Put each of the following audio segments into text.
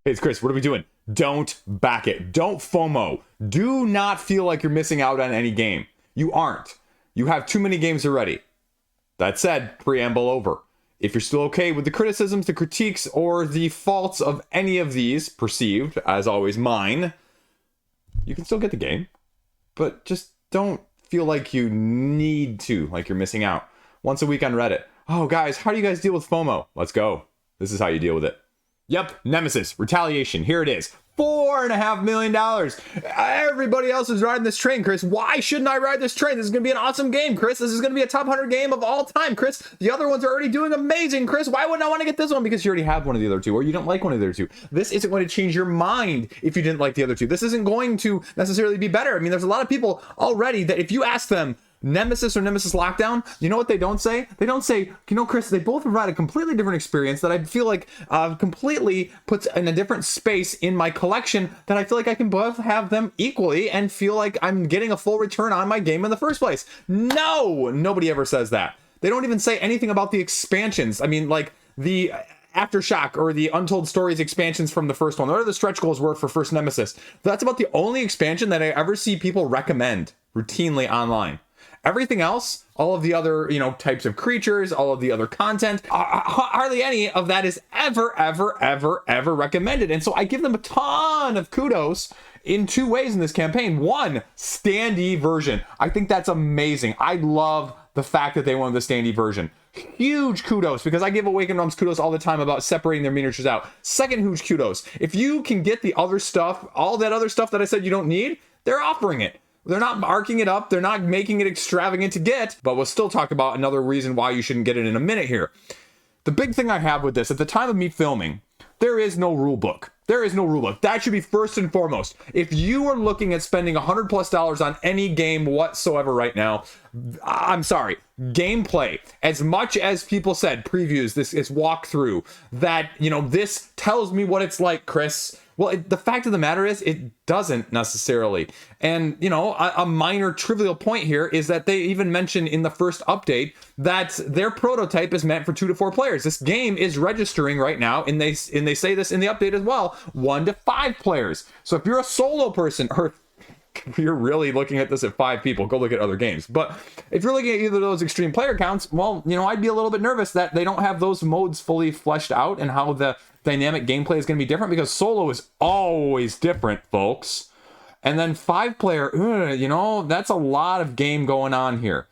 Hey, it's Chris. What are we doing? Don't back it. Don't FOMO. Do not feel like you're missing out on any game. You aren't. You have too many games already. That said, preamble over. If you're still okay with the criticisms, the critiques, or the faults of any of these, perceived, as always, mine, you can still get the game. But just don't feel like you need to, like you're missing out. Once a week on Reddit. Oh, guys, how do you guys deal with FOMO? Let's go. This is how you deal with it. Yep, Nemesis Retaliation. Here it is. $4.5 million. Everybody else is riding this train, Chris. Why shouldn't I ride this train? This is going to be an awesome game, Chris. This is going to be a top 100 game of all time, Chris. The other ones are already doing amazing, Chris. Why wouldn't I want to get this one? Because you already have one of the other two, or you don't like one of the other two. This isn't going to change your mind if you didn't like the other two. This isn't going to necessarily be better. I mean, there's a lot of people already that if you ask them, Nemesis or Nemesis Lockdown, you know what they don't say? They don't say, you know, Chris, they both provide a completely different experience that I feel like completely puts in a different space in my collection that I feel like I can both have them equally and feel like I'm getting a full return on my game in the first place. No, nobody ever says that. They don't even say anything about the expansions. I mean, like the Aftershock or the Untold Stories expansions from the first one, whatever the stretch goals were for first Nemesis. That's about the only expansion that I ever see people recommend routinely online. Everything else, all of the other, types of creatures, all of the other content, hardly any of that is ever recommended. And so I give them a ton of kudos in two ways in this campaign. One, standee version. I think that's amazing. I love the fact that they wanted the standee version. Huge kudos, because I give Awakened Realms kudos all the time about separating their miniatures out. Second huge kudos. If you can get the other stuff, all that other stuff that I said you don't need, they're offering it. They're not marking it up. They're not making it extravagant to get, but we'll still talk about another reason why you shouldn't get it in a minute here. The big thing I have with this, at the time of me filming, there is no rule book. There is no rule book. That should be first and foremost. If you are looking at spending $100+ on any game whatsoever right now, I'm sorry, gameplay, as much as people said, previews, this is walkthrough, that, this tells me what it's like, Chris. Well, the fact of the matter is, it doesn't necessarily. And, a minor trivial point here is that they even mentioned in the first update that their prototype is meant for 2 to 4 players. This game is registering right now, and they say this in the update as well, 1 to 5 players. So if you're a solo person, or if you're really looking at this at 5 people, go look at other games. But if you're looking at either of those extreme player counts, well, I'd be a little bit nervous that they don't have those modes fully fleshed out and how the dynamic gameplay is going to be different, because solo is always different, folks. And then 5 player, that's a lot of game going on here.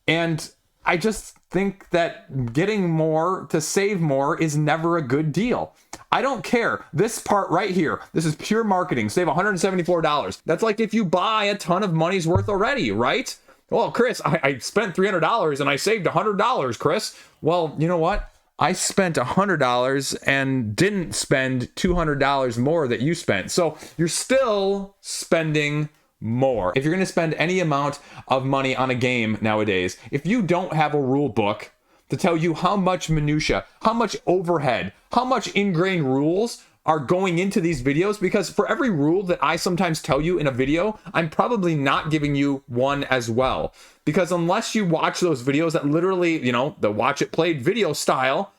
And I just think that getting more to save more is never a good deal. I don't care. This part right here, this is pure marketing. Save $174. That's like if you buy a ton of money's worth already, right? Well, Chris, I spent $300 and I saved $100, Chris. Well, you know what? I spent $100 and didn't spend $200 more that you spent. So you're still spending more. If you're going to spend any amount of money on a game nowadays, if you don't have a rule book to tell you how much minutia, how much overhead, how much ingrained rules are going into these videos, because for every rule that I sometimes tell you in a video, I'm probably not giving you one as well. Because unless you watch those videos that literally, the watch it played video style,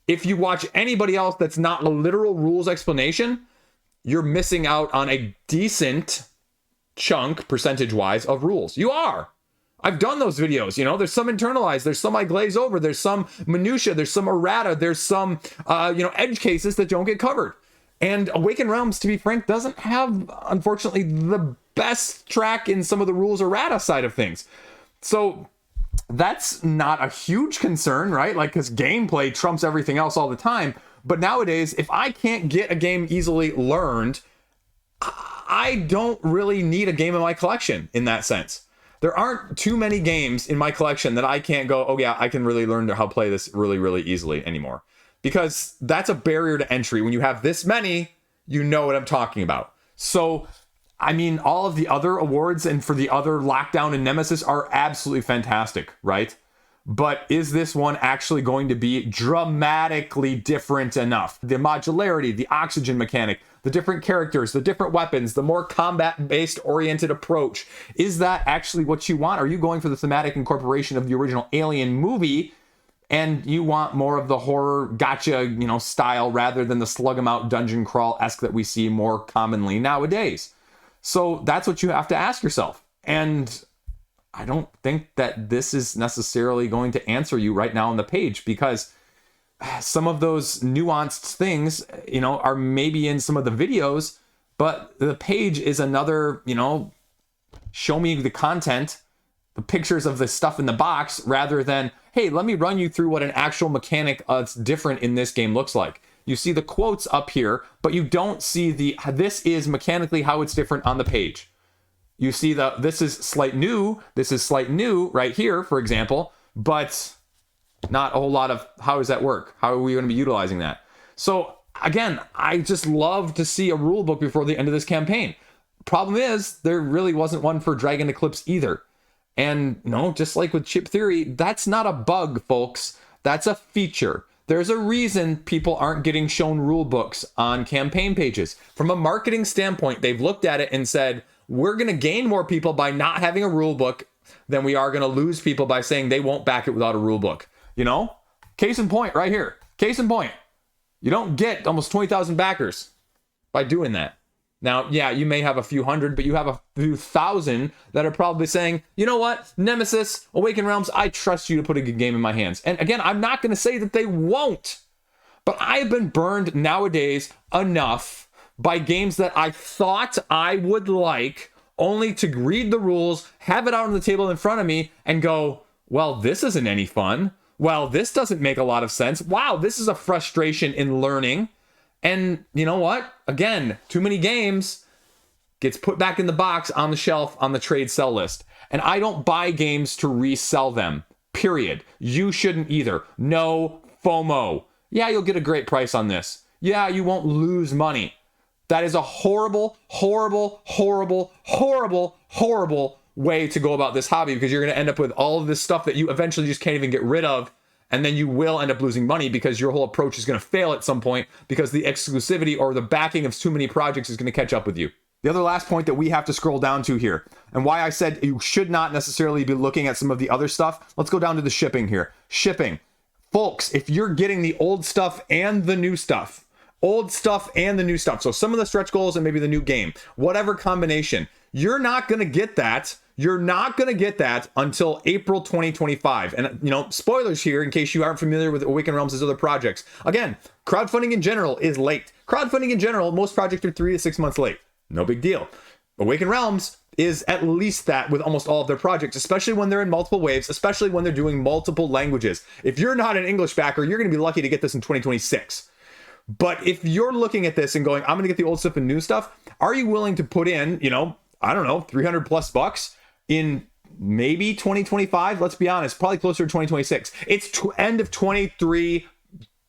if you watch anybody else that's not a literal rules explanation, you're missing out on a decent chunk, percentage-wise, of rules. You are. I've done those videos, there's some internalized, there's some I glaze over, there's some minutia, there's some errata, there's some, edge cases that don't get covered. And Awakened Realms, to be frank, doesn't have, unfortunately, the best track in some of the rules errata side of things. So that's not a huge concern, right? Like, because gameplay trumps everything else all the time. But nowadays, if I can't get a game easily learned, I don't really need a game in my collection in that sense. There aren't too many games in my collection that I can't go, oh yeah, I can really learn how to play this really, really easily anymore. Because that's a barrier to entry. When you have this many, you know what I'm talking about. So, I mean, all of the other awards and for the other Lockdown and Nemesis are absolutely fantastic, right? But is this one actually going to be dramatically different enough? The modularity, the oxygen mechanic, the different characters, the different weapons, the more combat-based oriented approach. Is that actually what you want? Are you going for the thematic incorporation of the original Alien movie and you want more of the horror gotcha, you know, style rather than the slug 'em out dungeon crawl-esque that we see more commonly nowadays. So that's what you have to ask yourself. And I don't think that this is necessarily going to answer you right now on the page, because some of those nuanced things, you know, are maybe in some of the videos, but the page is another, you know, show me the content, the pictures of the stuff in the box, rather than, hey, let me run you through what an actual mechanic that's different in this game looks like. You see the quotes up here, but you don't see this is mechanically how it's different on the page. You see this is slight new right here, for example, but not a whole lot of how does that work? How are we going to be utilizing that? So again, I just love to see a rule book before the end of this campaign. Problem is, there really wasn't one for Dragon Eclipse either. And no, just like with chip theory, that's not a bug, folks. That's a feature. There's a reason people aren't getting shown rule books on campaign pages. From a marketing standpoint, they've looked at it and said, we're going to gain more people by not having a rule book than we are going to lose people by saying they won't back it without a rule book. You know, case in point right here. Case in point. You don't get almost 20,000 backers by doing that. Now, yeah, you may have a few hundred, but you have a few thousand that are probably saying, you know what, Nemesis, Awakened Realms, I trust you to put a good game in my hands. And again, I'm not going to say that they won't, but I've been burned nowadays enough by games that I thought I would like, only to read the rules, have it out on the table in front of me, and go, well, this isn't any fun. Well, this doesn't make a lot of sense. Wow, this is a frustration in learning. And you know what? Again, too many games gets put back in the box on the shelf on the trade sell list. And I don't buy games to resell them, period. You shouldn't either. No FOMO. Yeah, you'll get a great price on this. Yeah, you won't lose money. That is a horrible, horrible, horrible, horrible, horrible way to go about this hobby, because you're going to end up with all of this stuff that you eventually just can't even get rid of. And then you will end up losing money because your whole approach is going to fail at some point, because the exclusivity or the backing of too many projects is going to catch up with you. The other last point that we have to scroll down to here, and why I said you should not necessarily be looking at some of the other stuff, let's go down to the shipping here. Shipping. Folks, if you're getting the old stuff and the new stuff, so some of the stretch goals and maybe the new game, whatever combination, you're not going to get that. You're not going to get that until April 2025. And, you know, spoilers here in case you aren't familiar with Awakened Realms' other projects. Again, crowdfunding in general is late. Crowdfunding in general, most projects are 3 to 6 months late. No big deal. Awakened Realms is at least that with almost all of their projects, especially when they're in multiple waves, especially when they're doing multiple languages. If you're not an English backer, you're going to be lucky to get this in 2026. But if you're looking at this and going, I'm going to get the old stuff and new stuff, are you willing to put in, you know, I don't know, 300 plus bucks in maybe 2025? Let's be honest, probably closer to 2026. It's end of 23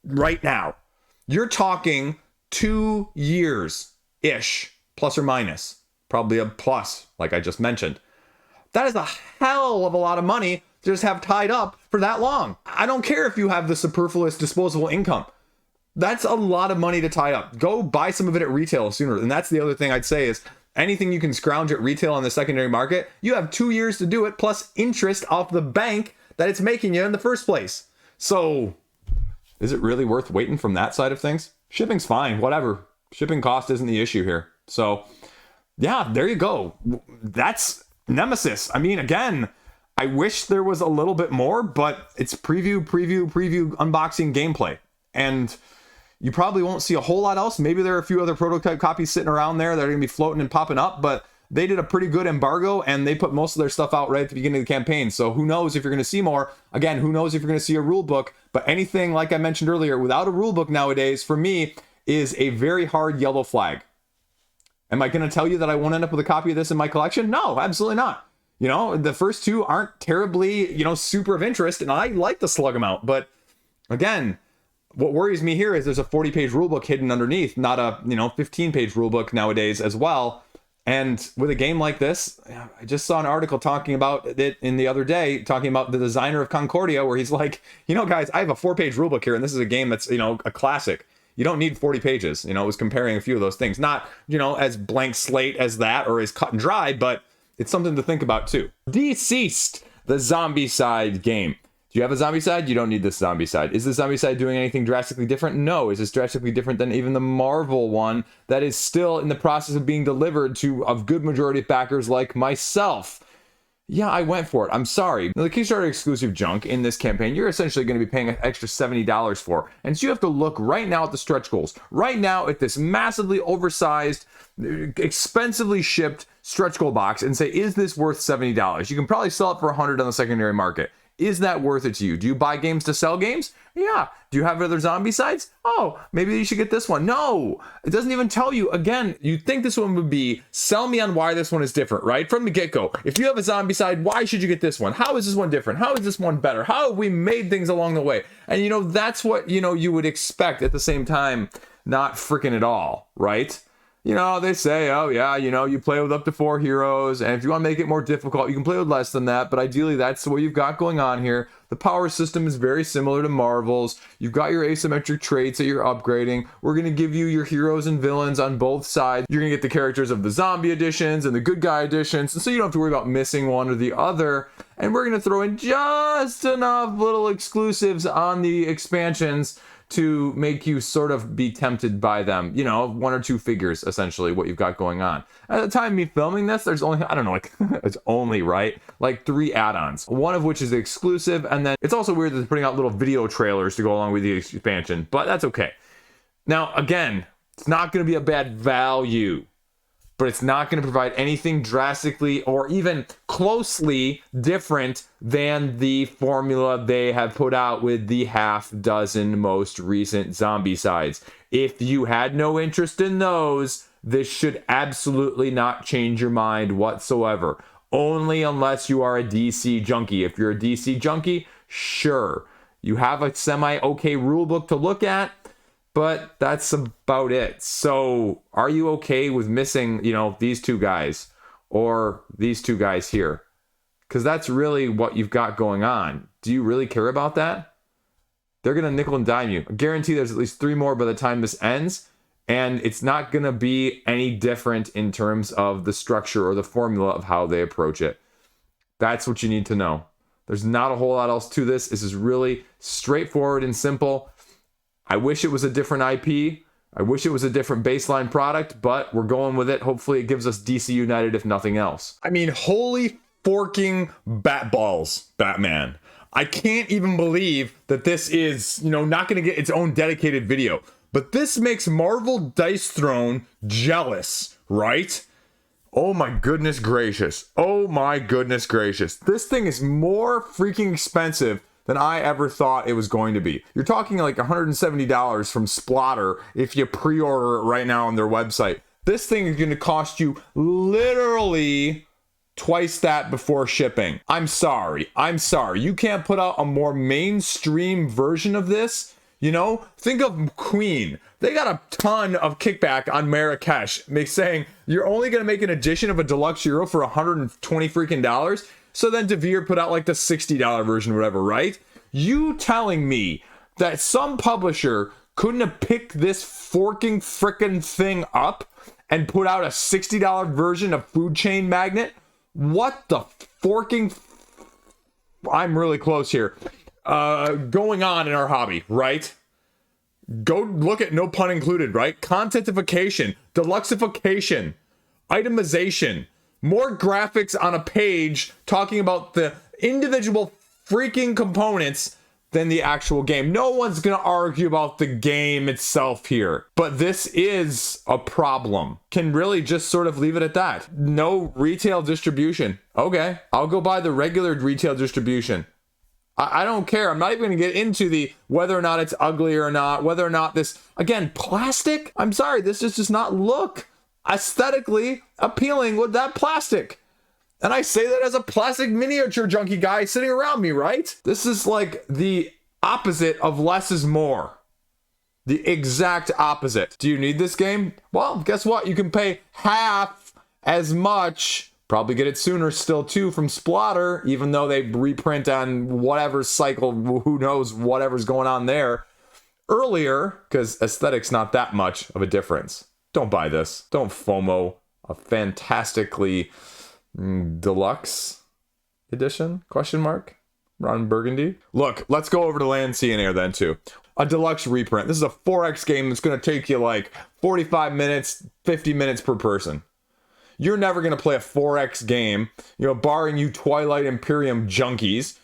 right now. You're talking 2 years-ish, plus or minus. Probably a plus, like I just mentioned. That is a hell of a lot of money to just have tied up for that long. I don't care if you have the superfluous disposable income. That's a lot of money to tie up. Go buy some of it at retail sooner. And that's the other thing I'd say is anything you can scrounge at retail on the secondary market, you have 2 years to do it, plus interest off the bank that it's making you in the first place. So is it really worth waiting from that side of things? Shipping's fine, whatever. Shipping cost isn't the issue here. So yeah, there you go. That's Nemesis. I mean, again, I wish there was a little bit more, but it's preview, unboxing gameplay. And you probably won't see a whole lot else. Maybe there are a few other prototype copies sitting around there that are going to be floating and popping up, but they did a pretty good embargo and they put most of their stuff out right at the beginning of the campaign. So who knows if you're going to see more. Again, who knows if you're going to see a rule book, but anything, like I mentioned earlier, without a rule book nowadays, for me, is a very hard yellow flag. Am I going to tell you that I won't end up with a copy of this in my collection? No, absolutely not. You know, the first two aren't terribly, you know, super of interest, and I like to slug them out. But again, what worries me here is there's a 40-page rulebook hidden underneath, not a, you know, 15-page rulebook nowadays as well. And with a game like this, I just saw an article talking about it in the other day, talking about the designer of Concordia, where he's like, you know, guys, I have a 4-page rulebook here, and this is a game that's, you know, a classic. You don't need 40 pages. You know, it was comparing a few of those things. Not, you know, as blank slate as that or as cut and dry, but it's something to think about too. DCeased, the Zombicide game. Do you have a Zombicide? You don't need this Zombicide. Is the Zombicide doing anything drastically different? No. Is this drastically different than even the Marvel one that is still in the process of being delivered to a good majority of backers like myself? Yeah, I went for it. I'm sorry. Now, the Kickstarter exclusive junk in this campaign, you're essentially going to be paying an extra $70 for. And so you have to look right now at the stretch goals. Right now at this massively oversized, expensively shipped stretch goal box and say, is this worth $70? You can probably sell it for $100 on the secondary market. Is that worth it to you? Do you buy games to sell games? Yeah. Do you have other Zombicides? Oh, maybe you should get this one. No, it doesn't even tell you. Again, you'd think this one would be, sell me on why this one is different, right? From the get-go. If you have a Zombicide, why should you get this one? How is this one different? How is this one better? How have we made things along the way? And that's what, you would expect at the same time, not freaking at all, right? They say, oh yeah, you play with up to 4 heroes, and if you want to make it more difficult, you can play with less than that, but ideally that's what you've got going on here. The power system is very similar to Marvel's. You've got your asymmetric traits that you're upgrading. We're going to give you your heroes and villains on both sides. You're going to get the characters of the zombie editions and the good guy editions, and so you don't have to worry about missing one or the other. And we're going to throw in just enough little exclusives on the expansions to make you sort of be tempted by them. 1 or 2 figures, essentially, what you've got going on. At the time of me filming this, there's only, I don't know, it's only, right? 3 add-ons, one of which is exclusive, and then it's also weird that they're putting out little video trailers to go along with the expansion, but that's okay. Now, again, it's not going to be a bad value, but it's not going to provide anything drastically or even closely different than the formula they have put out with the half-dozen most recent Zombicides. If you had no interest in those, this should absolutely not change your mind whatsoever. Only unless you are a DC junkie. If you're a DC junkie, sure. You have a semi-okay rulebook to look at, but that's about it. So are you okay with missing, these 2 guys or these 2 guys here? Because that's really what you've got going on. Do you really care about that? They're going to nickel and dime you. I guarantee there's at least 3 more by the time this ends. And it's not going to be any different in terms of the structure or the formula of how they approach it. That's what you need to know. There's not a whole lot else to this. This is really straightforward and simple. I wish it was a different IP. I wish it was a different baseline product, but we're going with it. Hopefully it gives us DC United, if nothing else. I mean, holy forking bat balls, Batman. I can't even believe that this is, not going to get its own dedicated video. But this makes Marvel Dice Throne jealous, right? Oh my goodness gracious. Oh my goodness gracious. This thing is more freaking expensive than I ever thought it was going to be. You're talking like $170 from Splotter if you pre-order it right now on their website. This thing is going to cost you literally twice that before shipping. I'm sorry. You can't put out a more mainstream version of this? Think of Queen. They got a ton of kickback on Marrakesh, saying you're only going to make an edition of a deluxe hero for $120 freaking dollars. So then DeVere put out like the $60 version or whatever, right? You telling me that some publisher couldn't have picked this forking frickin' thing up and put out a $60 version of Food Chain Magnate? What the forking... I'm really close here. Going on in our hobby, right? Go look at no pun included, right? Contentification, deluxeification, itemization, more graphics on a page talking about the individual freaking components than the actual game. No one's going to argue about the game itself here, but this is a problem. Can really just sort of leave it at that. No retail distribution. Okay, I'll go buy the regular retail distribution. I don't care. I'm not even going to get into the whether or not it's ugly or not, whether or not this, again, plastic. I'm sorry, this just does not look aesthetically appealing with that plastic. And I say that as a plastic miniature junkie guy sitting around me, right? This is like the opposite of less is more. The exact opposite. Do you need this game? Well, guess what? You can pay half as much. Probably get it sooner still too from Splotter, even though they reprint on whatever cycle, who knows whatever's going on there earlier, because aesthetics not that much of a difference. Don't buy this. Don't FOMO a fantastically deluxe edition, question mark. Ron Burgundy. Look, let's go over to Land, Sea, and Air then too. A deluxe reprint. This is a 4X game that's going to take you like 45 minutes, 50 minutes per person. You're never going to play a 4X game, barring you Twilight Imperium junkies,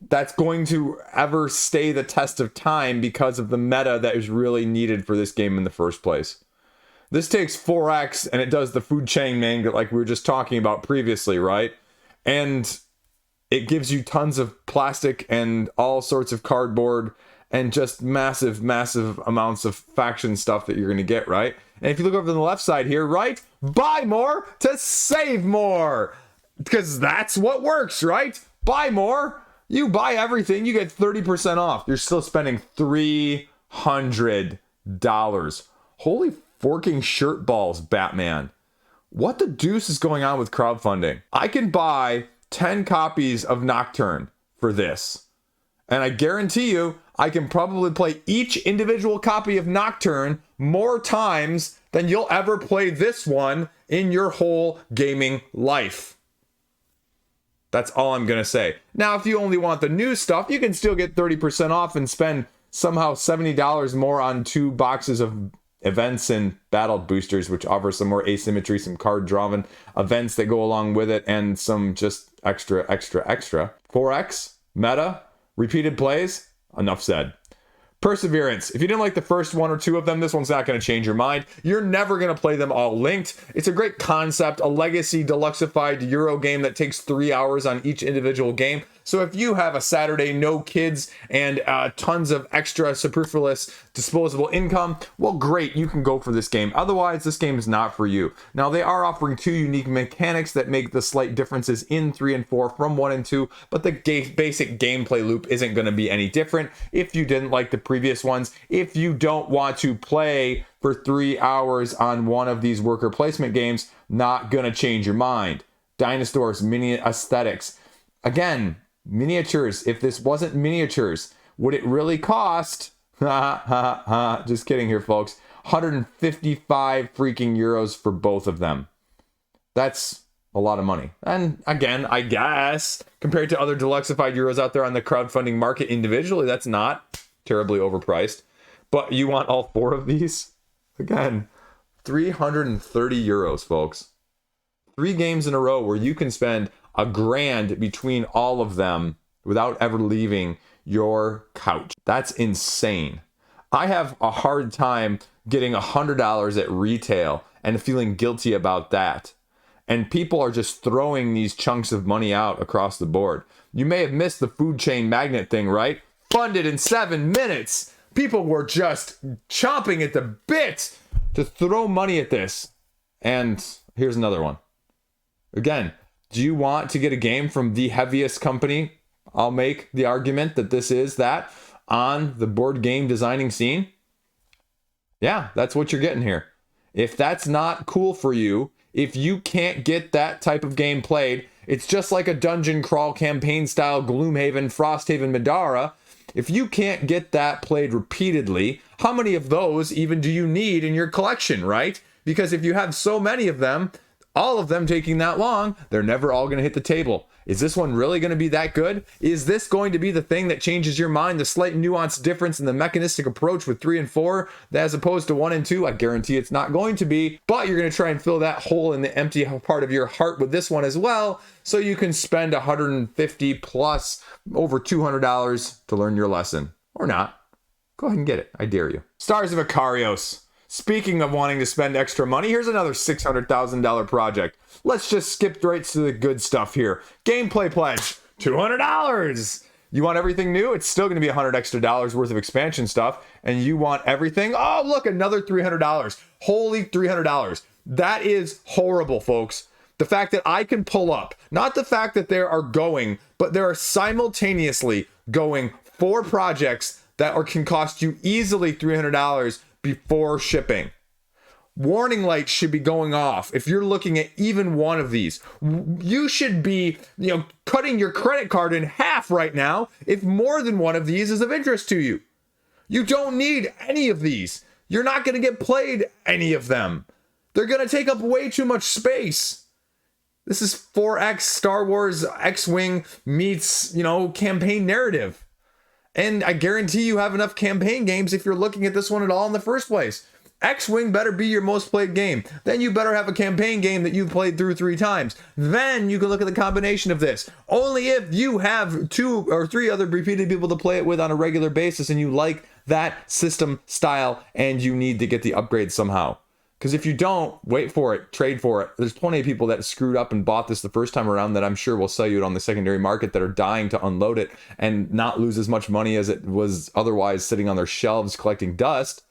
that's going to ever stay the test of time because of the meta that is really needed for this game in the first place. This takes 4X and it does the food chain manga like we were just talking about previously, right? And it gives you tons of plastic and all sorts of cardboard and just massive, massive amounts of faction stuff that you're going to get, right? And if you look over to the left side here, right? Buy more to save more. Because that's what works, right? Buy more. You buy everything, you get 30% off. You're still spending $300. Holy forking shirt balls, Batman. What the deuce is going on with crowdfunding? I can buy 10 copies of Nocturne for this. And I guarantee you, I can probably play each individual copy of Nocturne more times than you'll ever play this one in your whole gaming life. That's all I'm going to say. Now, if you only want the new stuff, you can still get 30% off and spend somehow $70 more on 2 boxes of events and battle boosters, which offer some more asymmetry, some card drawing events that go along with it, and some just extra. 4X, meta, repeated plays, enough said. Perseverance. If you didn't like the first 1 or 2 of them, this one's not going to change your mind. You're never going to play them all linked. It's a great concept, a legacy deluxeified Euro game that takes 3 hours on each individual game. So if you have a Saturday, no kids, and tons of extra superfluous disposable income, well, great, you can go for this game. Otherwise, this game is not for you. Now, they are offering 2 unique mechanics that make the slight differences in 3 and 4 from 1 and 2, but the basic gameplay loop isn't going to be any different if you didn't like the previous ones. If you don't want to play for 3 hours on one of these worker placement games, not going to change your mind. Dinosaurs, mini aesthetics. Again, miniatures. If this wasn't miniatures, would it really cost? Just kidding here, folks. 155 freaking euros for both of them. That's a lot of money. And again, I guess compared to other deluxeified euros out there on the crowdfunding market individually, that's not terribly overpriced. But you want all 4 of these? Again, 330 euros, folks. 3 games in a row where you can spend $1,000 between all of them without ever leaving your couch. That's insane. I have a hard time getting $100 at retail and feeling guilty about that. And people are just throwing these chunks of money out across the board. You may have missed the food chain Magnate thing, right? Funded in 7 minutes. People were just chomping at the bit to throw money at this. And here's another one. Again, do you want to get a game from the heaviest company? I'll make the argument that this is that on the board game designing scene. Yeah, that's what you're getting here. If that's not cool for you, if you can't get that type of game played, it's just like a dungeon crawl campaign style Gloomhaven, Frosthaven, Madara. If you can't get that played repeatedly, how many of those even do you need in your collection, right? Because if you have so many of them, all of them taking that long, they're never all going to hit the table. Is this one really going to be that good? Is this going to be the thing that changes your mind? The slight nuanced difference in the mechanistic approach with 3 and 4 as opposed to 1 and 2? I guarantee it's not going to be, but you're going to try and fill that hole in the empty part of your heart with this one as well, so you can spend $150 plus over $200 to learn your lesson. Or not. Go ahead and get it. I dare you. Stars of Akarios. Speaking of wanting to spend extra money, here's another $600,000 project. Let's just skip right to the good stuff here. Gameplay pledge, $200. You want everything new? It's still going to be $100 extra worth of expansion stuff. And you want everything? Oh, look, another $300. Holy $300. That is horrible, folks. The fact that I can pull up, not the fact that there are going, but there are simultaneously going 4 projects that can cost you easily $300 before shipping. Warning lights should be going off if you're looking at even one of these. You should be, cutting your credit card in half right now if more than one of these is of interest to you. You don't need any of these. You're not going to get played any of them. They're going to take up way too much space. This is 4X Star Wars X-Wing meets, campaign narrative. And I guarantee you have enough campaign games if you're looking at this one at all in the first place. X-Wing better be your most played game. Then you better have a campaign game that you've played through 3 times. Then you can look at the combination of this. Only if you have 2 or 3 other repeated people to play it with on a regular basis and you like that system style and you need to get the upgrades somehow. Because if you don't, wait for it, trade for it. There's plenty of people that screwed up and bought this the first time around that I'm sure will sell you it on the secondary market that are dying to unload it and not lose as much money as it was otherwise sitting on their shelves collecting dust.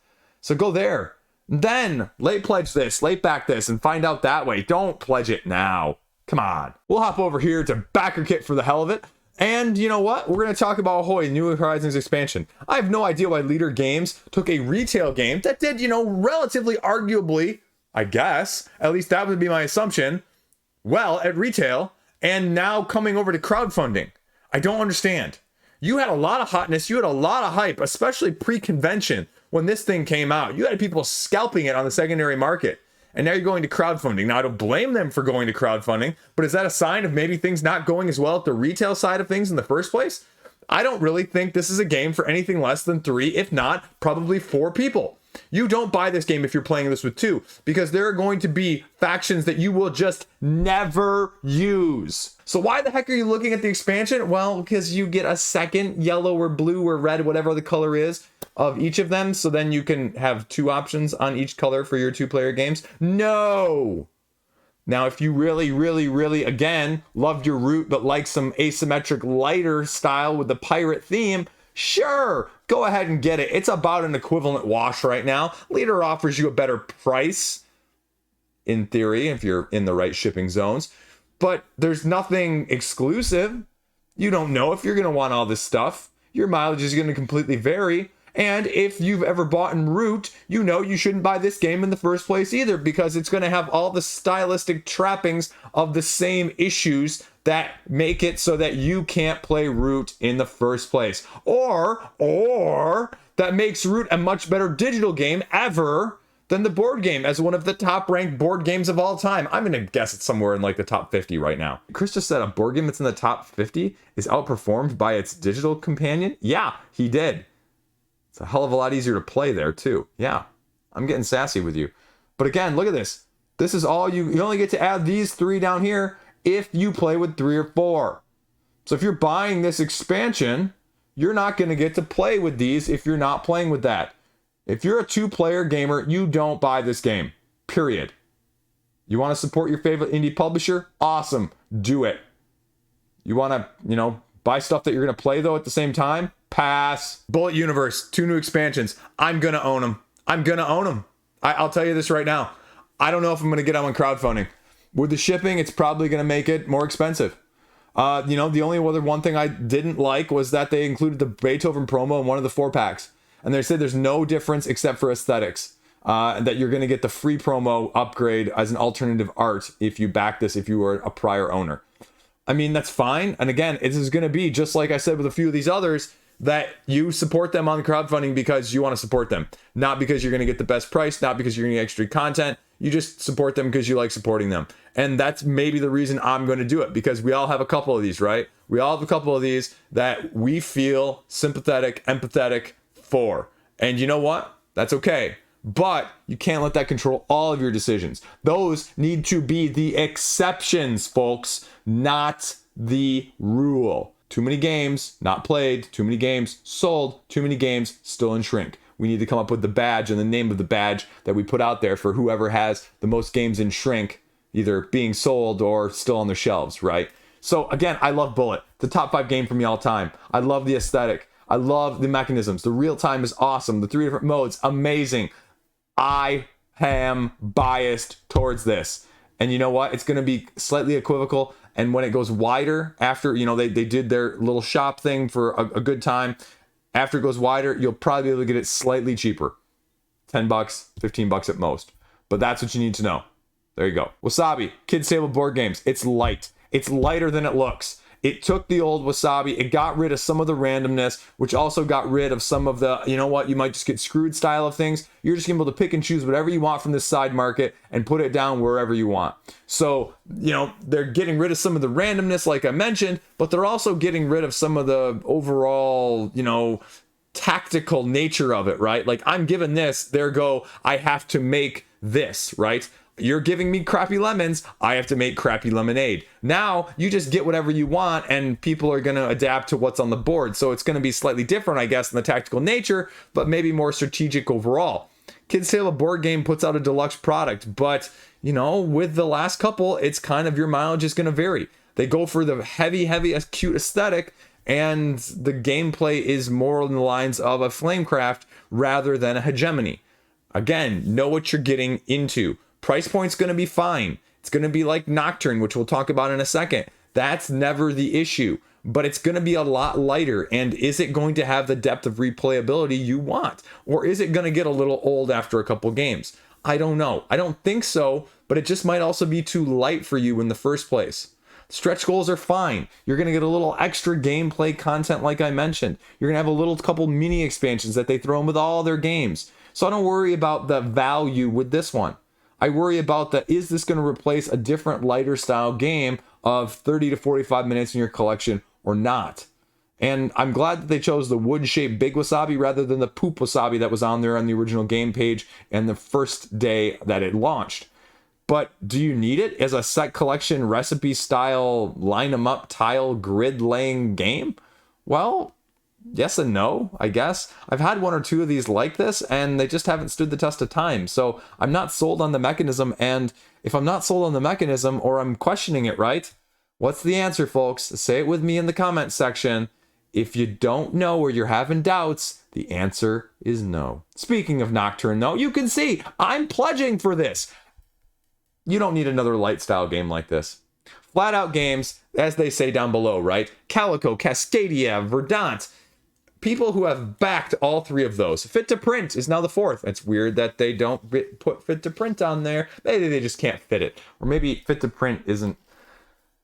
So go there. Then late pledge this, late back this, and find out that way. Don't pledge it now. Come on. We'll hop over here to Backer Kit for the hell of it. And you know what? We're going to talk about Ahoy New Horizons expansion. I have no idea why Leader Games took a retail game that did, relatively arguably, I guess, at least that would be my assumption, well at retail, and now coming over to crowdfunding. I don't understand. You had a lot of hotness, you had a lot of hype, especially pre-convention when this thing came out. You had people scalping it on the secondary market. And now you're going to crowdfunding. Now, I don't blame them for going to crowdfunding, but is that a sign of maybe things not going as well at the retail side of things in the first place? I don't really think this is a game for anything less than 3, if not probably 4 people. You don't buy this game if you're playing this with 2, because there are going to be factions that you will just never use. So why the heck are you looking at the expansion? Well, because you get a second yellow or blue or red, whatever the color is, of each of them. So then you can have 2 options on each color for your 2-player games. No! Now, if you really, again, loved your route but like some asymmetric lighter style with the pirate theme, sure, go ahead and get it. It's about an equivalent wash right now. Leader offers you a better price, in theory, if you're in the right shipping zones. But there's nothing exclusive. You don't know if you're going to want all this stuff. Your mileage is going to completely vary. And if you've ever bought in Root, you know you shouldn't buy this game in the first place either, because it's going to have all the stylistic trappings of the same issues that make it so that you can't play Root in the first place. Or that makes Root a much better digital game ever than the board game as one of the top ranked board games of all time. I'm going to guess it's somewhere in like the top 50 right now. Chris just said a board game that's in the top 50 is outperformed by its digital companion. Yeah, he did. It's a hell of a lot easier to play there too. Yeah, I'm getting sassy with you. But again, look at this. This is all you only get to add these 3 down here if you play with 3 or 4. So if you're buying this expansion, you're not going to get to play with these if you're not playing with that. If you're a 2-player gamer, you don't buy this game. Period. You want to support your favorite indie publisher? Awesome. Do it. You want to, buy stuff that you're going to play though at the same time? Pass. Bullet Universe, 2 new expansions. I'm going to own them. I'll tell you this right now. I don't know if I'm going to get them on crowdfunding. With the shipping, it's probably going to make it more expensive. The only other one thing I didn't like was that they included the Beethoven promo in one of the 4-packs. And they said there's no difference except for aesthetics. And that you're going to get the free promo upgrade as an alternative art if you back this, if you were a prior owner. I mean, that's fine. And again, it is going to be, just like I said with a few of these others, that you support them on crowdfunding because you want to support them. Not because you're going to get the best price, not because you're going to get extra content. You just support them because you like supporting them. And that's maybe the reason I'm going to do it, because we all have a couple of these, right? We all have a couple of these that we feel sympathetic, empathetic for. And you know what? That's okay. But you can't let that control all of your decisions. Those need to be the exceptions, folks, not the rule. Too many games not played, too many games sold, too many games still in shrink. We need to come up with the badge and the name of the badge that we put out there for whoever has the most games in shrink, either being sold or still on the shelves, right? So again, I love Bullet. The top 5 game for me all time. I love the aesthetic. I love the mechanisms. The real time is awesome. The 3 different modes, amazing. I am biased towards this. And you know what? It's going to be slightly equivocal. And when it goes wider, after, they did their little shop thing for a good time. After it goes wider, you'll probably be able to get it slightly cheaper. $10, $15 at most. But that's what you need to know. There you go. Wasabi, kids table board games. It's light. It's lighter than it looks. It took the old Wasabi, it got rid of some of the randomness, which also got rid of some of the, you know what, you might just get screwed style of things. You're just gonna be able to pick and choose whatever you want from this side market and put it down wherever you want. So, you know, they're getting rid of some of the randomness, like I mentioned, but they're also getting rid of some of the overall, you know, tactical nature of it, right? Like, I'm given this, there go, I have to make this, right? You're giving me crappy lemons, I have to make crappy lemonade. Now you just get whatever you want and people are going to adapt to what's on the board. So it's going to be slightly different, I guess, in the tactical nature, but maybe more strategic overall. Kids Tale of Board Game puts out a deluxe product, but, you know, with the last couple, it's kind of, your mileage is going to vary. They go for the heavy, cute aesthetic, and the gameplay is more in the lines of a Flamecraft rather than a hegemony. Again, know what you're getting into. Price point's going to be fine. It's going to be like Nocturne, which we'll talk about in a second. That's never the issue, but it's going to be a lot lighter. And is it going to have the depth of replayability you want? Or is it going to get a little old after a couple games? I don't know. I don't think so, but it just might also be too light for you in the first place. Stretch goals are fine. You're going to get a little extra gameplay content like I mentioned. You're going to have a little couple mini expansions that they throw in with all their games. So I don't worry about the value with this one. I worry about is this going to replace a different lighter style game of 30 to 45 minutes in your collection or not? And I'm glad that they chose the wood-shaped big Wasabi rather than the poop Wasabi that was on there on the original game page and the first day that it launched. But do you need it as a set collection recipe style line 'em up tile grid laying game? Well, yes and no, I guess. I've had one or two of these like this, and they just haven't stood the test of time. So I'm not sold on the mechanism, and if I'm not sold on the mechanism, or I'm questioning it, right? What's the answer, folks? Say it with me in the comment section. If you don't know or you're having doubts, the answer is no. Speaking of Nocturne, though, you can see I'm pledging for this. You don't need another light style game like this. Flat out games, as they say down below, right? Calico, Cascadia, Verdant. People who have backed all three of those. Fit to Print is now the fourth. It's weird that they don't put Fit to Print on there. Maybe they just can't fit it. Or maybe Fit to Print isn't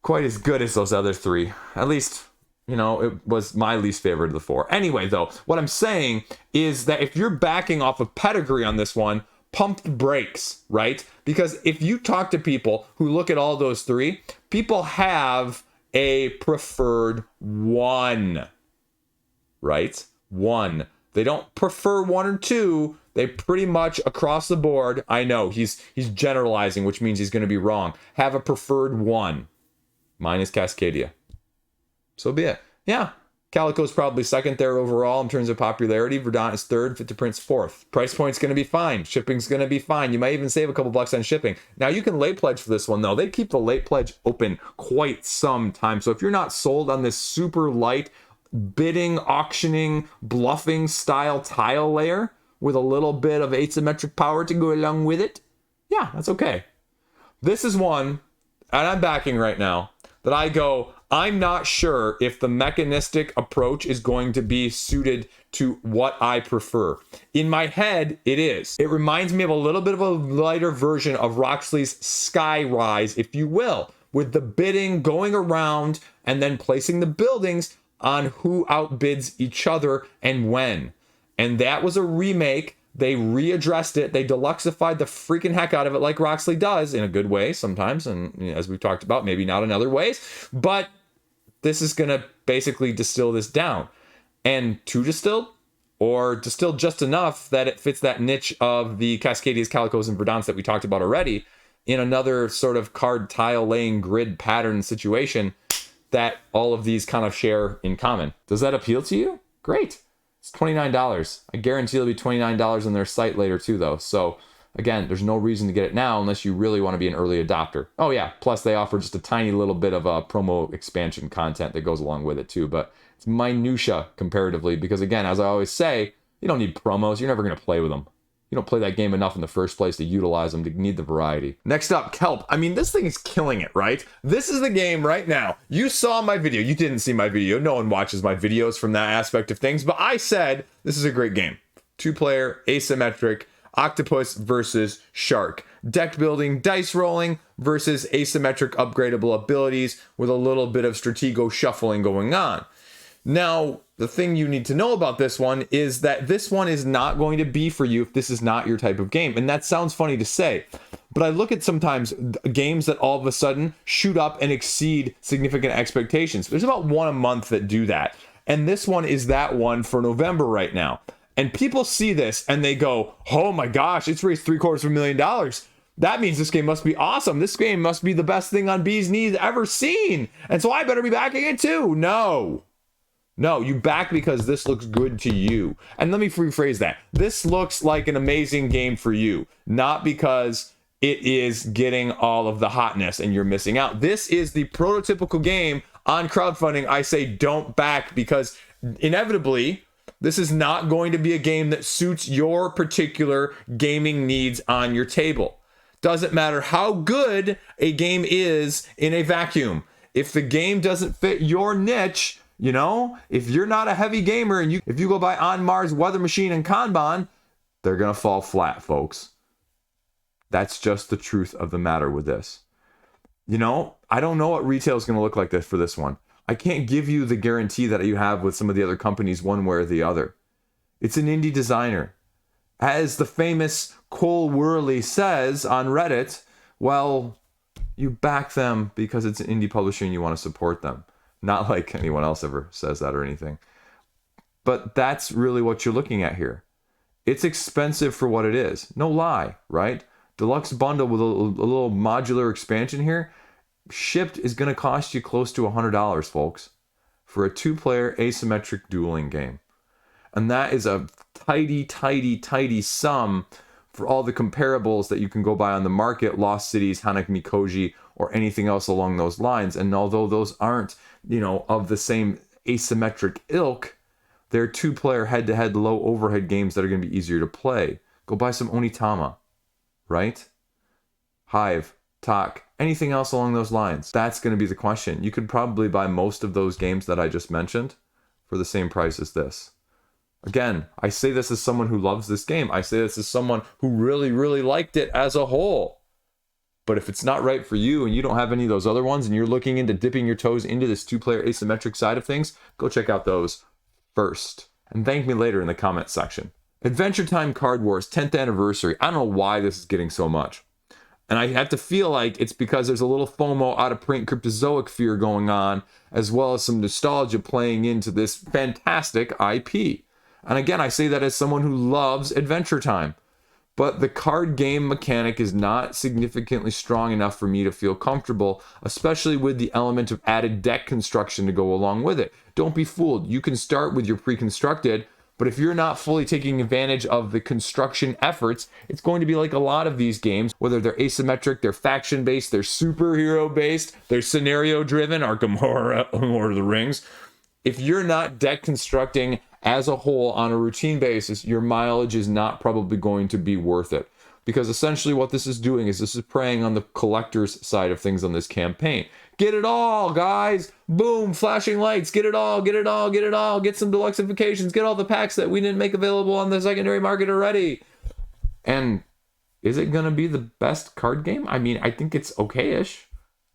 quite as good as those other three. At least, you know, it was my least favorite of the four. Anyway, though, what I'm saying is that if you're backing off of pedigree on this one, pump the brakes, right? Because if you talk to people who look at all those three, people have a preferred one. Right? One. They don't prefer one or two. They pretty much across the board, I know he's generalizing, which means he's going to be wrong, have a preferred one. Mine is Cascadia. So be it. Yeah. Calico's probably second there overall in terms of popularity. Verdant is third. Fit to Print's fourth. Price point's going to be fine. Shipping's going to be fine. You might even save a couple bucks on shipping. Now you can late pledge for this one though. They keep the late pledge open quite some time. So if you're not sold on this super light bidding, auctioning, bluffing style tile layer with a little bit of asymmetric power to go along with it, yeah, that's okay. This is one, and I'm backing right now, that I go, I'm not sure if the mechanistic approach is going to be suited to what I prefer. In my head, it is. It reminds me of a little bit of a lighter version of Roxley's Skyrise, if you will, with the bidding going around and then placing the buildings on who outbids each other and when. And that was a remake. They readdressed it. They deluxified the freaking heck out of it like Roxley does in a good way sometimes. And as we've talked about, maybe not in other ways. But this is going to basically distill this down. And too distilled? Or distilled just enough that it fits that niche of the Cascadias, Calicos, and Verdants that we talked about already in another sort of card tile laying grid pattern situation that all of these kind of share in common. Does that appeal to you? Great. It's $29. I guarantee it'll be $29 on their site later too, though. So again, there's no reason to get it now unless you really want to be an early adopter. Oh yeah, plus they offer just a tiny little bit of promo expansion content that goes along with it too, but it's minutia comparatively because again, as I always say, you don't need promos. You're never going to play with them. You don't play that game enough in the first place to utilize them, to need the variety. Next up, Kelp. I mean, this thing is killing it, right? This is the game right now. You saw my video. You didn't see my video. No one watches my videos from that aspect of things, but I said this is a great game. 2-player, asymmetric, octopus versus shark. deck building, dice rolling versus asymmetric upgradable abilities with a little bit of stratego shuffling going on. Now, the thing you need to know about this one is that this one is not going to be for you if this is not your type of game. And that sounds funny to say, but I look at sometimes games that all of a sudden shoot up and exceed significant expectations. There's about one a month that do that. And this one is that one for November right now. And people see this and they go, oh my gosh, it's raised $750,000. That means this game must be awesome. This game must be the best thing on Bee's Knees ever seen. And so I better be backing it too. No, you back because this looks good to you. And let me rephrase that. This looks like an amazing game for you, not because it is getting all of the hotness and you're missing out. This is the prototypical game on crowdfunding. I say don't back because inevitably, this is not going to be a game that suits your particular gaming needs on your table. Doesn't matter how good a game is in a vacuum. If the game doesn't fit your niche, you know, if you're not a heavy gamer and if you go buy On Mars, Weather Machine, and Kanban, they're going to fall flat, folks. That's just the truth of the matter with this. You know, I don't know what retail is going to look like for this one. I can't give you the guarantee that you have with some of the other companies one way or the other. It's an indie designer. As the famous Cole Worley says on Reddit, well, you back them because it's an indie publisher and you want to support them. Not like anyone else ever says that or anything. But that's really what you're looking at here. It's expensive for what it is. No lie, right? Deluxe bundle with a little modular expansion here. Shipped is going to cost you close to $100, folks, for a 2-player asymmetric dueling game. And that is a tidy sum for all the comparables that you can go buy on the market, Lost Cities, Hanak Mikoji, or anything else along those lines. And although those aren't, you know, of the same asymmetric ilk, they're 2-player head-to-head low overhead games that are going to be easier to play. Go buy some Onitama, right? Hive, Tak, anything else along those lines. That's going to be the question. You could probably buy most of those games that I just mentioned for the same price as this. Again, I say this as someone who loves this game. I say this as someone who really, really liked it as a whole. But if it's not right for you and you don't have any of those other ones and you're looking into dipping your toes into this 2-player asymmetric side of things, go check out those first. And thank me later in the comment section. Adventure Time Card Wars 10th anniversary. I don't know why this is getting so much. And I have to feel like it's because there's a little FOMO out of print cryptozoic fear going on, as well as some nostalgia playing into this fantastic IP. And again, I say that as someone who loves Adventure Time. But the card game mechanic is not significantly strong enough for me to feel comfortable, especially with the element of added deck construction to go along with it. Don't be fooled. You can start with your pre-constructed, but if you're not fully taking advantage of the construction efforts, it's going to be like a lot of these games, whether they're asymmetric, they're faction-based, they're superhero-based, they're scenario-driven, Arkham Horror, Lord of the Rings. If you're not deck constructing as a whole on a routine basis, your mileage is not probably going to be worth it. Because essentially what this is doing is this is preying on the collector's side of things on this campaign. Get it all, guys! Boom! Flashing lights! Get it all! Get it all! Get it all! Get some deluxifications! Get all the packs that we didn't make available on the secondary market already! And is it going to be the best card game? I mean, I think it's okay-ish.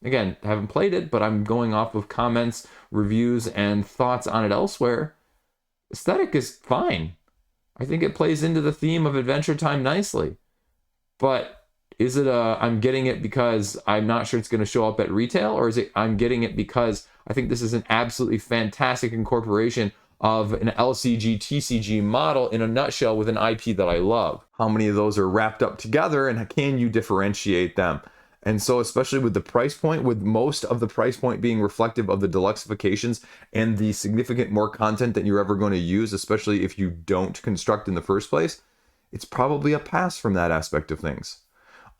Again, I haven't played it, but I'm going off of comments, reviews, and thoughts on it elsewhere. Aesthetic is fine. I think it plays into the theme of Adventure Time nicely. But is it I'm getting it because I'm not sure it's going to show up at retail? Or is it I'm getting it because I think this is an absolutely fantastic incorporation of an LCG, TCG model in a nutshell with an IP that I love? How many of those are wrapped up together and can you differentiate them? And so especially with the price point, with most of the price point being reflective of the deluxifications and the significant more content that you're ever going to use, especially if you don't construct in the first place, it's probably a pass from that aspect of things.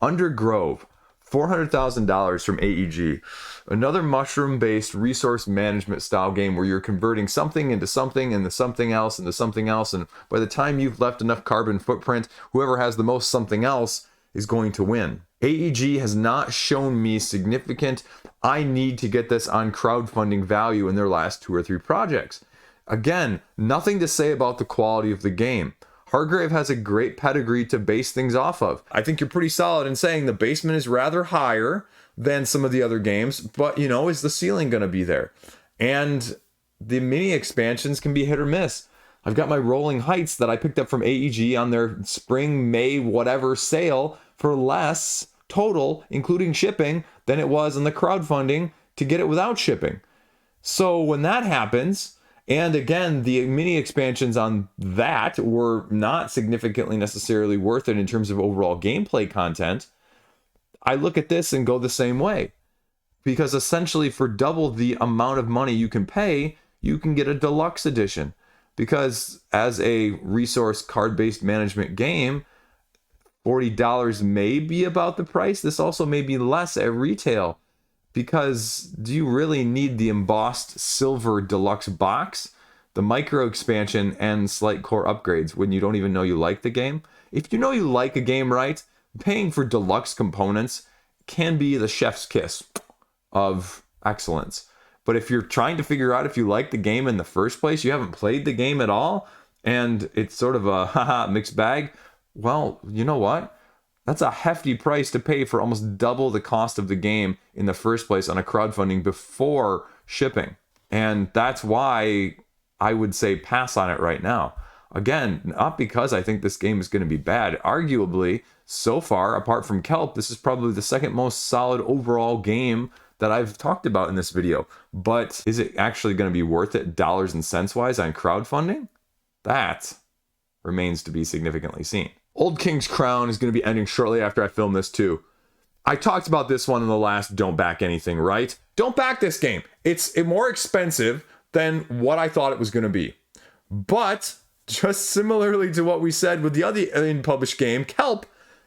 Undergrove, $400,000 from AEG. Another mushroom-based resource management style game where you're converting something into something and the something else into something else. And by the time you've left enough carbon footprint, whoever has the most something else is going to win. AEG has not shown me significant, I need to get this on crowdfunding value in their last 2 or 3 projects. Again, nothing to say about the quality of the game. Hargrave has a great pedigree to base things off of. I think you're pretty solid in saying the basement is rather higher than some of the other games, but you know, is the ceiling going to be there? And the mini expansions can be hit or miss. I've got my Rolling Heights that I picked up from AEG on their spring, May, whatever sale for less total, including shipping, than it was in the crowdfunding to get it without shipping. So when that happens, and again, the mini expansions on that were not significantly necessarily worth it in terms of overall gameplay content, I look at this and go the same way. Because essentially for double the amount of money you can pay, you can get a deluxe edition. Because as a resource card-based management game, $40 may be about the price. This also may be less at retail. Because do you really need the embossed silver deluxe box, the micro expansion, and slight core upgrades when you don't even know you like the game? If you know you like a game right, paying for deluxe components can be the chef's kiss of excellence. But if you're trying to figure out if you like the game in the first place, you haven't played the game at all, and it's sort of a haha mixed bag, well, you know what? That's a hefty price to pay for almost double the cost of the game in the first place on a crowdfunding before shipping. And that's why I would say pass on it right now. Again, not because I think this game is going to be bad. Arguably, so far, apart from Kelp, this is probably the second most solid overall game that I've talked about in this video. But is it actually going to be worth it dollars and cents wise on crowdfunding? That remains to be significantly seen. Old King's Crown is going to be ending shortly after I film this too. I talked about this one in the last Don't Back Anything, right? Don't back this game. It's more expensive than what I thought it was going to be. But just similarly to what we said with the other in-published game, Kelp,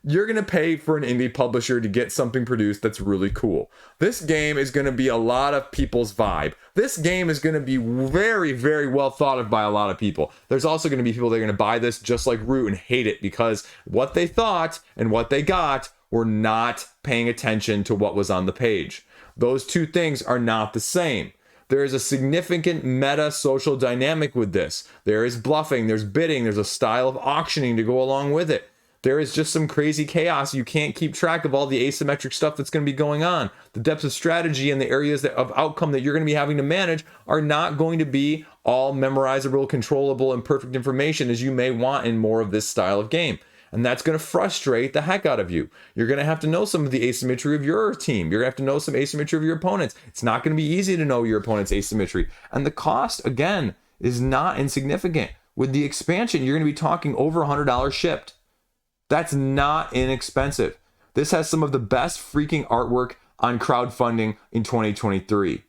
you're going to pay for an indie publisher to get something produced that's really cool. This game is going to be a lot of people's vibe. This game is going to be very, very well thought of by a lot of people. There's also going to be people that are going to buy this just like Root and hate it because what they thought and what they got were not paying attention to what was on the page. Those two things are not the same. There is a significant meta social dynamic with this. There is bluffing, there's bidding, there's a style of auctioning to go along with it. There is just some crazy chaos. You can't keep track of all the asymmetric stuff that's going to be going on. The depths of strategy and the areas of outcome that you're going to be having to manage are not going to be all memorizable, controllable, and perfect information as you may want in more of this style of game. And that's going to frustrate the heck out of you. You're going to have to know some of the asymmetry of your team. You're going to have to know some asymmetry of your opponents. It's not going to be easy to know your opponent's asymmetry. And the cost, again, is not insignificant. With the expansion, you're going to be talking over $100 shipped. That's not inexpensive. This has some of the best freaking artwork on crowdfunding in 2023.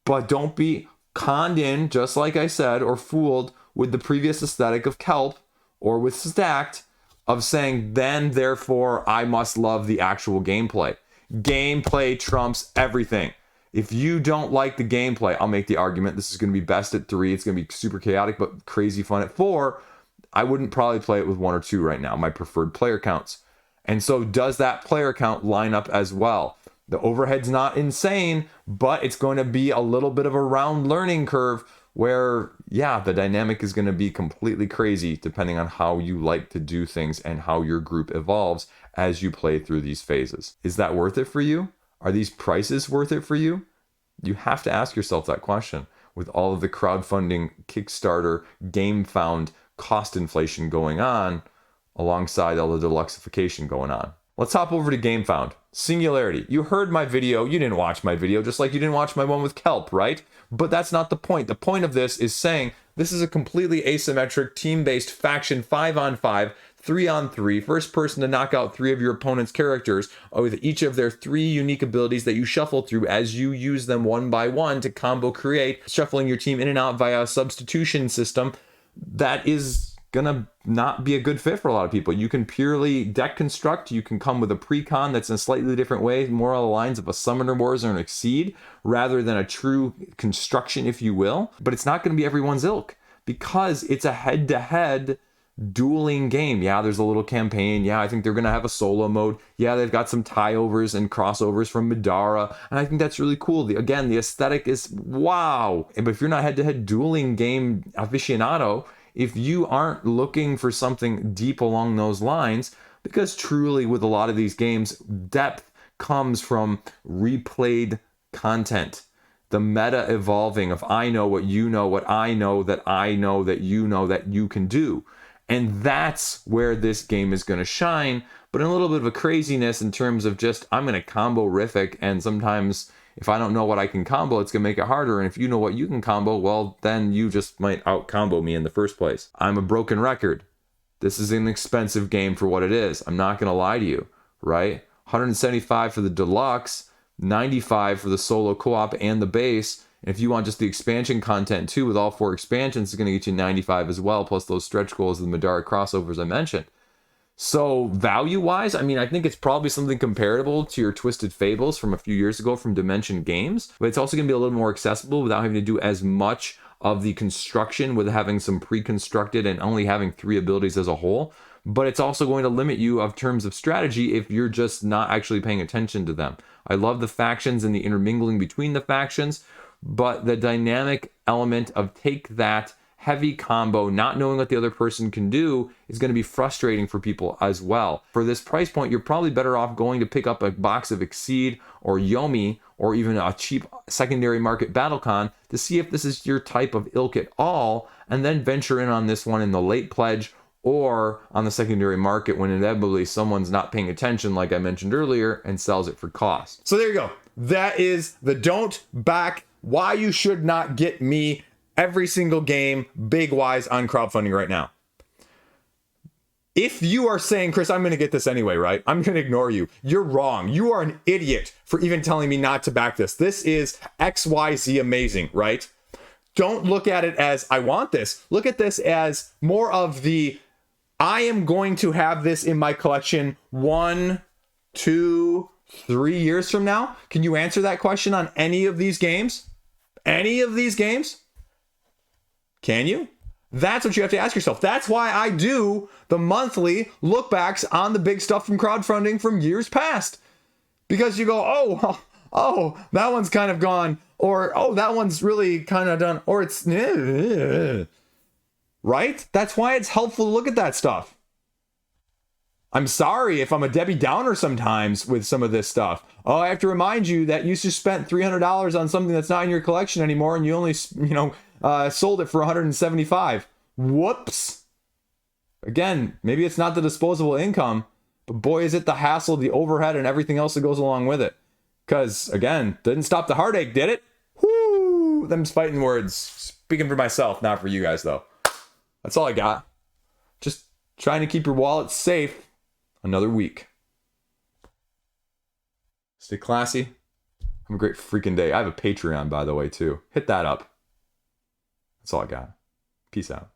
But don't be conned in, just like I said, or fooled with the previous aesthetic of Kelp or with Stacked of saying, then, therefore, I must love the actual gameplay. Gameplay trumps everything. If you don't like the gameplay, I'll make the argument this is going to be best at 3. It's going to be super chaotic, but crazy fun at 4. I wouldn't probably play it with 1 or 2 right now, my preferred player counts. And so does that player count line up as well? The overhead's not insane, but it's going to be a little bit of a round learning curve where, yeah, the dynamic is going to be completely crazy depending on how you like to do things and how your group evolves as you play through these phases. Is that worth it for you? Are these prices worth it for you? You have to ask yourself that question with all of the crowdfunding, Kickstarter, GameFound, cost inflation going on alongside all the deluxification going on. Let's hop over to GameFound. Singularity. You heard my video. You didn't watch my video, just like you didn't watch my one with Kelp, right? But that's not the point. The point of this is saying this is a completely asymmetric, team-based faction 5-on-5, 3-on-3, first person to knock out 3 of your opponent's characters with each of their 3 unique abilities that you shuffle through as you use them one by one to combo create, shuffling your team in and out via a substitution system. That is gonna not be a good fit for a lot of people. You can purely deck construct, you can come with a precon that's in a slightly different way, more on the lines of a Summoner Wars or an Exceed, rather than a true construction, if you will. But it's not gonna be everyone's ilk, because it's a head-to-head dueling game. Yeah, there's a little campaign. Yeah, I think they're gonna have a solo mode. Yeah, they've got some tie-overs and crossovers from Madara, and I think that's really cool. Again, the aesthetic is wow. But if you're not head-to-head dueling game aficionado, if you aren't looking for something deep along those lines, because truly with a lot of these games, depth comes from replayed content. The meta evolving of I know what you know, what I know that you know that you can do. And that's where this game is going to shine, but in a little bit of a craziness in terms of just, I'm going to combo Riffic, and sometimes if I don't know what I can combo, it's going to make it harder. And if you know what you can combo, well, then you just might out combo me in the first place. I'm a broken record. This is an expensive game for what it is. I'm not going to lie to you, right? 175 for the deluxe, 95 for the solo co-op and the base. And if you want just the expansion content too, with all 4 expansions, it's going to get you 95 as well, plus those stretch goals and the Madara crossovers I mentioned. So value-wise, I mean, I think it's probably something comparable to your Twisted Fables from a few years ago from Dimension Games, but it's also going to be a little more accessible without having to do as much of the construction with having some pre-constructed and only having 3 abilities as a whole. But it's also going to limit you of terms of strategy if you're just not actually paying attention to them. I love the factions and the intermingling between the factions, but the dynamic element of take that heavy combo, not knowing what the other person can do, is going to be frustrating for people as well. For this price point, you're probably better off going to pick up a box of Exceed or Yomi or even a cheap secondary market Battlecon to see if this is your type of ilk at all, and then venture in on this one in the late pledge or on the secondary market when inevitably someone's not paying attention, like I mentioned earlier, and sells it for cost. So there you go. That is the don't back, why you should not get me every single game big wise on crowdfunding right now. If you are saying, Chris, I'm going to get this anyway, right? I'm going to ignore you. You're wrong. You are an idiot for even telling me not to back this. This is XYZ amazing, right? Don't look at it as I want this. Look at this as more of the I am going to have this in my collection 1, 2, 3 years from now. Can you answer that question on any of these games? Any of these games? Can you? That's what you have to ask yourself. That's why I do the monthly look backs on the big stuff from crowdfunding from years past. Because you go, oh, that one's kind of gone. Or, oh, that one's really kind of done. Or it's, right? That's why it's helpful to look at that stuff. I'm sorry if I'm a Debbie Downer sometimes with some of this stuff. Oh, I have to remind you that you just spent $300 on something that's not in your collection anymore, and you only, sold it for $175. Whoops. Again, maybe it's not the disposable income, but boy, is it the hassle, the overhead, and everything else that goes along with it. Because, again, didn't stop the heartache, did it? Whoo! Them's fighting words. Speaking for myself, not for you guys, though. That's all I got. Just trying to keep your wallet safe another week. Stay classy. Have a great freaking day. I have a Patreon, by the way, too. Hit that up. That's all I got. Peace out.